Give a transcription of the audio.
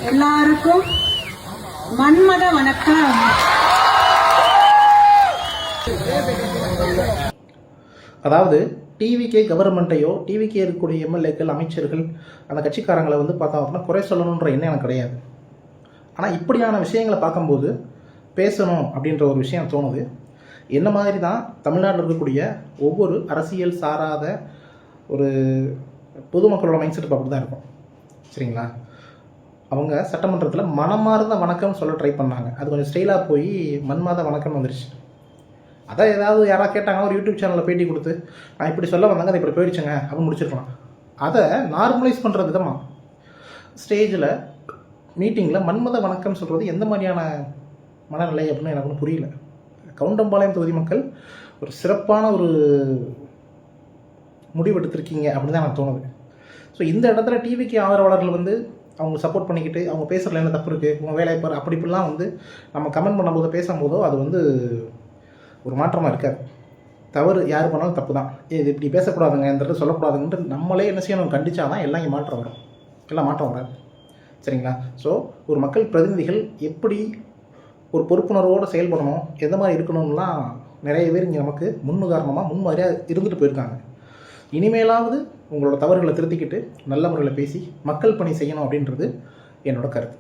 எல்லாருக்கும் மன்மத வணக்கம். அதாவது டிவிகே கவர்மெண்ட்டையோ டிவிகே இருக்கக்கூடிய எம்எல்ஏக்கள் அமைச்சர்கள் அந்த கட்சிக்காரங்களை வந்து பார்த்தோம் அப்படின்னா குறை சொல்லணுன்ற எண்ணம் எனக்கு கிடையாது. ஆனால் இப்படியான விஷயங்களை பார்க்கும்போது பேசணும் அப்படின்ற ஒரு விஷயம் தோணுது. என்ன மாதிரி தான் தமிழ்நாட்டில் இருக்கக்கூடிய ஒவ்வொரு அரசியல் சாராத ஒரு பொதுமக்களோட மைண்ட் செட் அப்படி தான் இருக்கும். சரிங்களா? அவங்க சட்டமன்றத்தில் மனமார்ந்த வணக்கம் சொல்ல ட்ரை பண்ணாங்க. அது கொஞ்சம் ஸ்டைலாக போய் மன்மாத வணக்கம் வந்துருச்சு. அதான் ஏதாவது யாராவது கேட்டாங்க, ஒரு யூடியூப் சேனலில் பேட்டி கொடுத்து நான் இப்படி சொல்ல வந்தாங்க, அது இப்படி போயிடுச்சுங்க அப்படின்னு முடிச்சிருக்கலாம். அதை நார்மலைஸ் பண்ணுற விதமாக ஸ்டேஜில் மீட்டிங்கில் மன்மத வணக்கம் சொல்கிறது எந்த மாதிரியான மனநிலை அப்படின்னு எனக்கு ஒன்றும் புரியல. கவுண்டம்பாளையம் தொகுதி மக்கள் ஒரு சிறப்பான ஒரு முடிவெடுத்திருக்கீங்க அப்படின்னு தான் எனக்கு தோணுது. ஸோ இந்த இடத்துல டிவிக்கு ஆதரவாளர்கள் வந்து அவங்க சப்போர்ட் பண்ணிக்கிட்டு அவங்க பேசுகிறதுல என்ன தப்பு இருக்குது, உங்கள் வேலையை பாரு அப்படி இப்படிலாம் வந்து நம்ம கமெண்ட் பண்ணும்போது பேசும்போதோ அது வந்து ஒரு மாற்றமாக இருக்காது. தவறு யார் பண்ணாலும் தப்பு தான். இது இப்படி பேசக்கூடாதுங்க, இந்த இடத்துல சொல்லக்கூடாதுன்ட்டு நம்மளே என்ன செய்யணும், கண்டிச்சா தான் எல்லாம் இங்கே மாற்றம் வரும். எல்லாம் மாற்றம் வராது. சரிங்களா? ஸோ ஒரு மக்கள் பிரதிநிதிகள் எப்படி ஒரு பொறுப்புணர்வோடு செயல்படணும், எந்த மாதிரி இருக்கணும்லாம் நிறைய பேர் இங்கே நமக்கு முன்னுதாரணமாக முன்மாதிரியாக இருந்துட்டு போயிருக்காங்க. இனிமேலாவது உங்களோட தவறுகளை திருத்திக்கிட்டு நல்ல முறையில் பேசி மக்கள் பணி செய்யணும் அப்படின்றது என்னோட கருத்து.